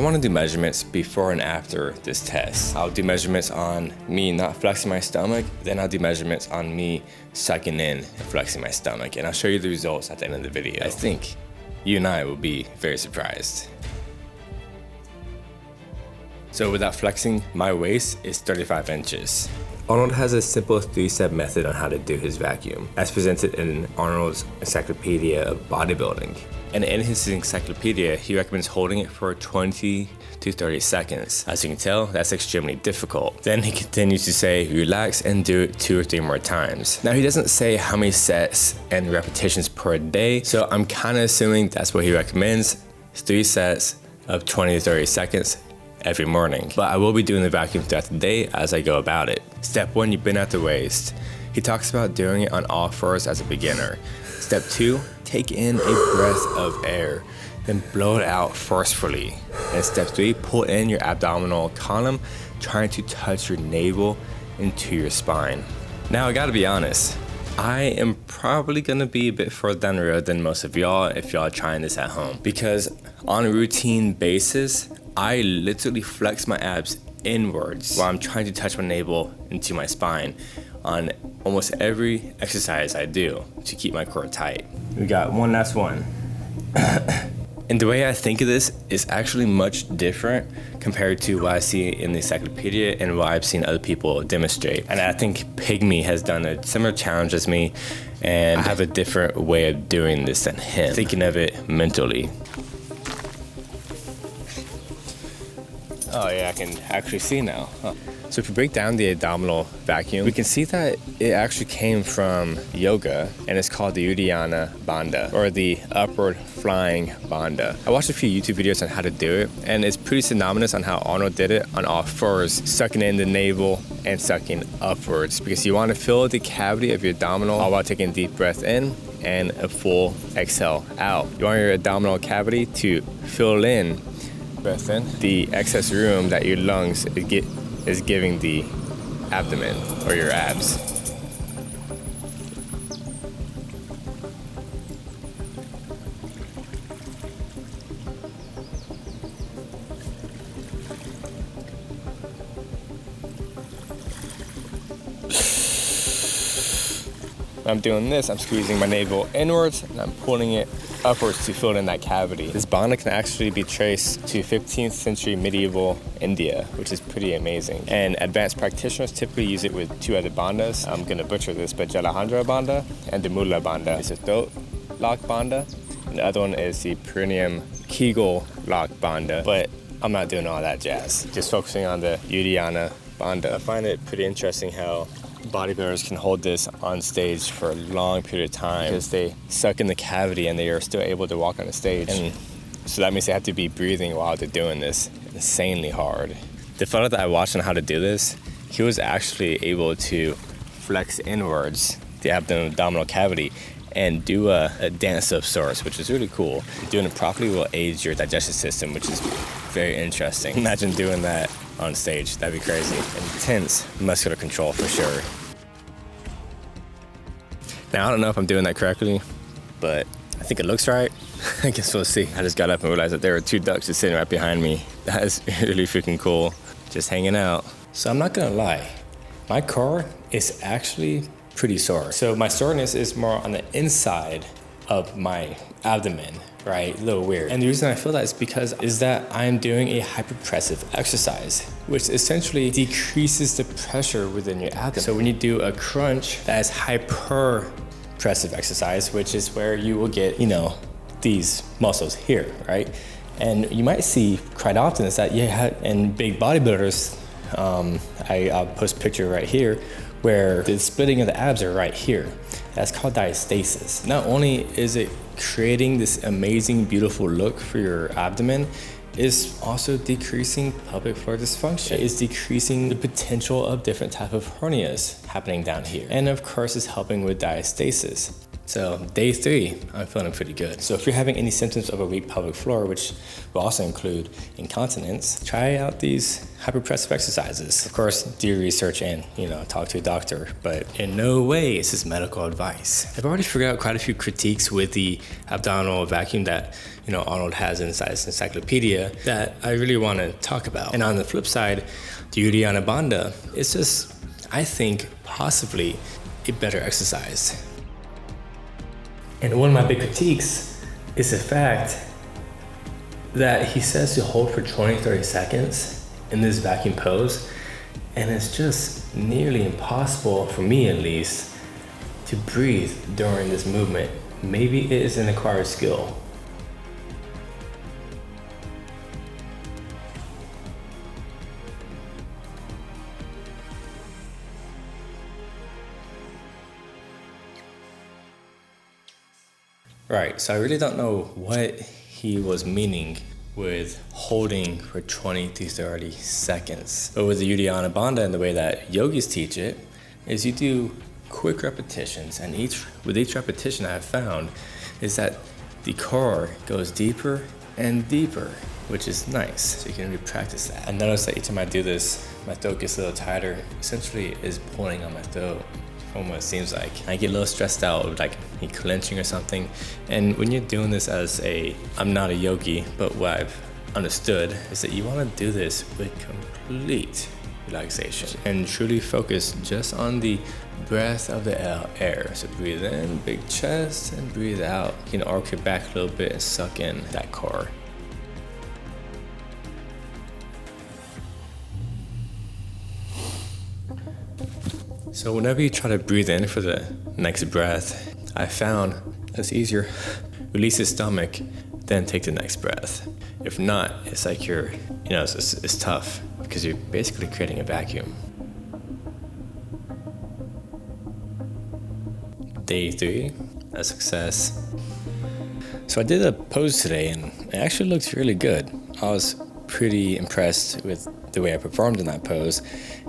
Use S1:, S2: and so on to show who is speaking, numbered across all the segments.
S1: I want to do measurements before and after this test. I'll do measurements on me not flexing my stomach, then I'll do measurements on me sucking in and flexing my stomach, and I'll show you the results at the end of the video. I think you and I will be very surprised. So without flexing, my waist is 35 inches. Arnold has a simple 3-step method on how to do his vacuum, as presented in Arnold's Encyclopedia of Bodybuilding. And in his encyclopedia, he recommends holding it for 20 to 30 seconds. As you can tell, that's extremely difficult. Then he continues to say, relax and do it 2 or 3 more times. Now he doesn't say how many sets and repetitions per day, so I'm kind of assuming that's what he recommends. 3 sets of 20 to 30 seconds every morning. But I will be doing the vacuum throughout the day as I go about it. Step 1, you bend at the waist. He talks about doing it on all fours as a beginner. Step 2, take in a breath of air, then blow it out forcefully. And step 3, pull in your abdominal column, trying to touch your navel into your spine. Now I gotta be honest, I am probably gonna be a bit further down the road than most of y'all if y'all are trying this at home. Because on a routine basis, I literally flex my abs inwards while I'm trying to touch my navel into my spine on almost every exercise I do to keep my core tight. We got one last one. And the way I think of this is actually much different compared to what I see in the encyclopedia and what I've seen other people demonstrate. And I think Pygmy has done a similar challenge as me, and I have a different way of doing this than him, thinking of it mentally. Oh yeah, I can actually see now. Huh. So if we break down the abdominal vacuum, we can see that it actually came from yoga, and it's called the Uddiyana Bandha, or the upward flying bandha. I watched a few YouTube videos on how to do it, and it's pretty synonymous on how Arnold did it on all fours, sucking in the navel and sucking upwards, because you want to fill the cavity of your abdominal all while taking a deep breath in and a full exhale out. You want your abdominal cavity to fill in, breath in, the excess room that your lungs is giving the abdomen or your abs. When I'm doing this, I'm squeezing my navel inwards and I'm pulling it upwards to fill in that cavity. This bandha can actually be traced to 15th century medieval India, which is pretty amazing. And advanced practitioners typically use it with 2 other bandhas. I'm gonna butcher this, but Jalandhara bandha and the Mula bandha. It's a throat lock bandha, and the other one is the perineum Kegel lock bandha, but I'm not doing all that jazz. Just focusing on the Uddiyana bandha. I find it pretty interesting how bodybuilders can hold this on stage for a long period of time because they suck in the cavity and they are still able to walk on the stage. And so that means they have to be breathing while they're doing this insanely hard. The fellow that I watched on how to do this, he was actually able to flex inwards the abdominal cavity and do a dance of sorts, which is really cool. Doing it properly will aid your digestive system, which is very interesting. Imagine doing that on stage. That'd be crazy. Intense muscular control for sure. Now, I don't know if I'm doing that correctly, but I think it looks right. I guess we'll see. I just got up and realized that there were 2 ducks just sitting right behind me. That is really freaking cool. Just hanging out. So I'm not gonna lie, my core is actually pretty sore. So my soreness is more on the inside of my abdomen, right? A little weird. And the reason I feel that is that I'm doing a hyperpressive exercise, which essentially decreases the pressure within your abdomen. So when you do a crunch, that is hyperpressive exercise, which is where you will get, these muscles here, right? And you might see quite often is that, in big bodybuilders, I'll post a picture right here, where the splitting of the abs are right here. That's called diastasis. Not only is it creating this amazing, beautiful look for your abdomen, it's also decreasing pelvic floor dysfunction. It's decreasing the potential of different type of hernias happening down here. And of course, it's helping with diastasis. So day 3, I'm feeling pretty good. So if you're having any symptoms of a weak pelvic floor, which will also include incontinence, try out these hyperpressive exercises. Of course, do your research and, talk to a doctor, but in no way is this medical advice. I've already figured out quite a few critiques with the abdominal vacuum that, Arnold has inside his encyclopedia that I really want to talk about. And on the flip side, the Uddiyana Bandha is just, I think, possibly a better exercise. And one of my big critiques is the fact that he says to hold for 20-30 seconds in this vacuum pose, and it's just nearly impossible, for me at least, to breathe during this movement. Maybe it is an acquired skill. Right, so I really don't know what he was meaning with holding for 20 to 30 seconds. But with the Uddiyana Bandha and the way that yogis teach it, is you do quick repetitions, and with each repetition I have found is that the core goes deeper and deeper, which is nice. So you can really practice that. I notice that each time I do this, my throat gets a little tighter. Essentially is pulling on my throat. From what it seems like. I get a little stressed out, like me clenching or something. And when you're doing this I'm not a yogi, but what I've understood is that you want to do this with complete relaxation and truly focus just on the breath of the air. So breathe in, big chest, and breathe out. You can arc your back a little bit and suck in that core. So whenever you try to breathe in for the next breath, I found it's easier. Release the stomach, then take the next breath. If not, it's like it's tough because you're basically creating a vacuum. Day 3, a success. So I did a pose today and it actually looked really good. I was pretty impressed with the way I performed in that pose.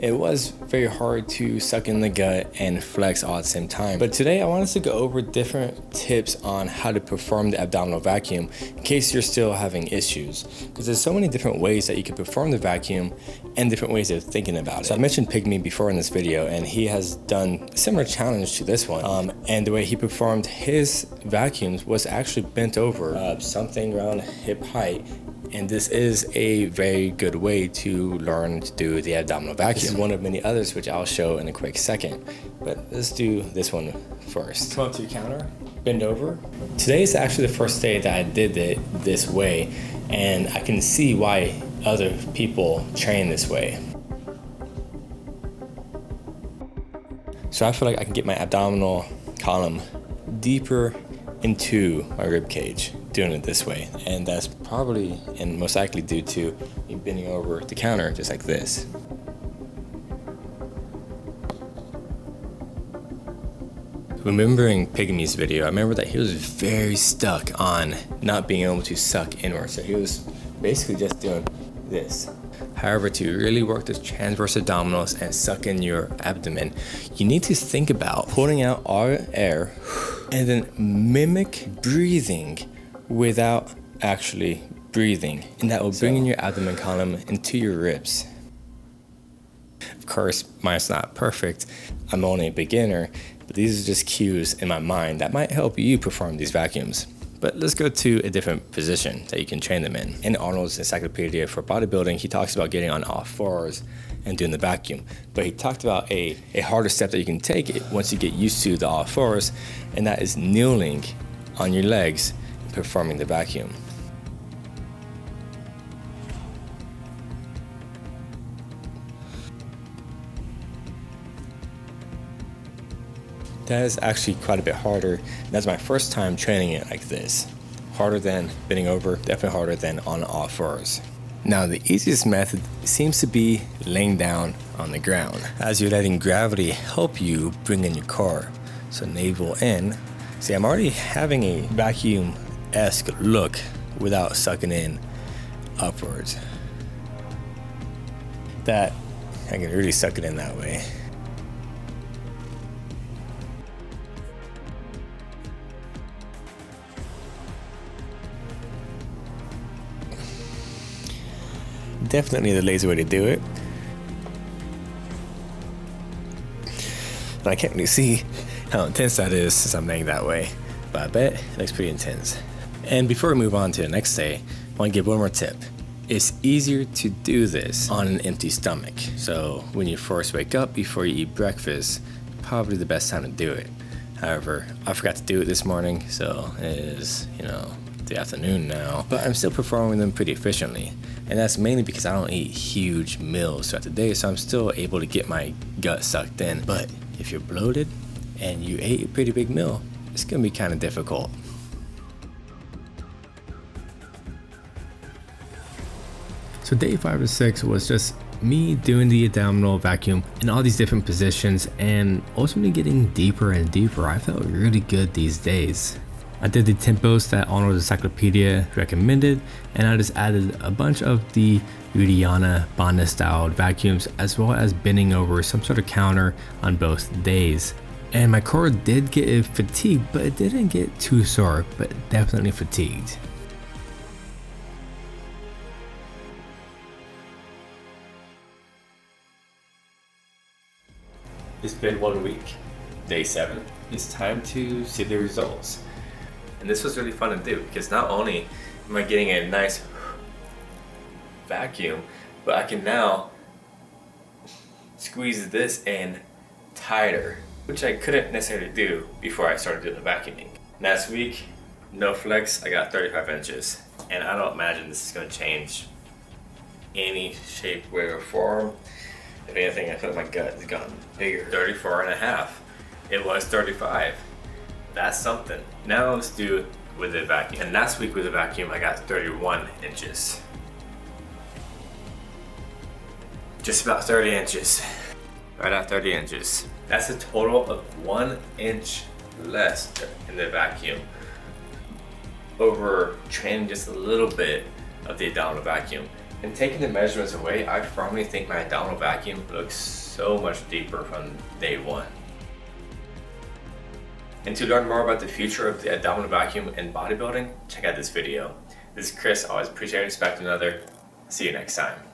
S1: It was very hard to suck in the gut and flex all at the same time. But today I wanted to go over different tips on how to perform the abdominal vacuum in case you're still having issues. Because there's so many different ways that you can perform the vacuum and different ways of thinking about it. So I mentioned Pygmy before in this video, and he has done a similar challenge to this one. And the way he performed his vacuums was actually bent over, something around hip height. And this is a very good way to learn to do the abdominal vacuum. This is one of many others which I'll show in a quick second. But let's do this one first. Come up to your counter, bend over. Today is actually the first day that I did it this way, and I can see why other people train this way. So I feel like I can get my abdominal column deeper into my rib cage doing it this way, and that's probably and most likely due to me bending over the counter just like this. Remembering Pygmy's video, I remember that he was very stuck on not being able to suck inward, so he was basically just doing this. However, to really work the transverse abdominals and suck in your abdomen, you need to think about pulling out all air and then mimic breathing without actually breathing. And that will bring in your abdomen column into your ribs. Of course, mine's not perfect. I'm only a beginner, but these are just cues in my mind that might help you perform these vacuums. But let's go to a different position that you can train them in. In Arnold's encyclopedia for bodybuilding, he talks about getting on all fours and doing the vacuum. But he talked about a harder step that you can take once you get used to the all fours, and that is kneeling on your legs and performing the vacuum. That is actually quite a bit harder. That's my first time training it like this. Harder than bending over, definitely harder than on all fours. Now, the easiest method seems to be laying down on the ground, as you're letting gravity help you bring in your core. So navel in. See, I'm already having a vacuum-esque look without sucking in upwards. That, I can really suck it in that way. definitely the lazy way to do it. And I can't really see how intense that is since I'm laying that way, but I bet it looks pretty intense. And before we move on to the next day, I want to give one more tip. It's easier to do this on an empty stomach. So when you first wake up before you eat breakfast, probably the best time to do it. However, I forgot to do it this morning, so it is, the afternoon now, but I'm still performing them pretty efficiently. And that's mainly because I don't eat huge meals throughout the day, so I'm still able to get my gut sucked in. But if you're bloated and you ate a pretty big meal, it's gonna be kind of difficult. So day 5 or 6 was just me doing the abdominal vacuum in all these different positions and ultimately getting deeper and deeper. I felt really good these days. I did the tempos that Arnold's encyclopedia recommended, and I just added a bunch of the Udiana Banda styled vacuums, as well as bending over some sort of counter on both days. And my core did get fatigued, but it didn't get too sore, but definitely fatigued. It's been 1 week, day 7. It's time to see the results. And this was really fun to do because not only am I getting a nice vacuum, but I can now squeeze this in tighter, which I couldn't necessarily do before I started doing the vacuuming. Last week, no flex, I got 35 inches. And I don't imagine this is gonna change any shape, way, or form. If anything, I feel like my gut has gotten bigger. 34 and a half. It was 35. That's something. Now let's do with the vacuum. And last week with the vacuum, I got 31 inches. Just about 30 inches. Right at 30 inches. That's a total of 1 inch less in the vacuum over training just a little bit of the abdominal vacuum. And taking the measurements away, I firmly think my abdominal vacuum looks so much deeper from day 1. And to learn more about the future of the abdominal vacuum in bodybuilding, check out this video. This is Chris, always appreciate and respect another. See you next time.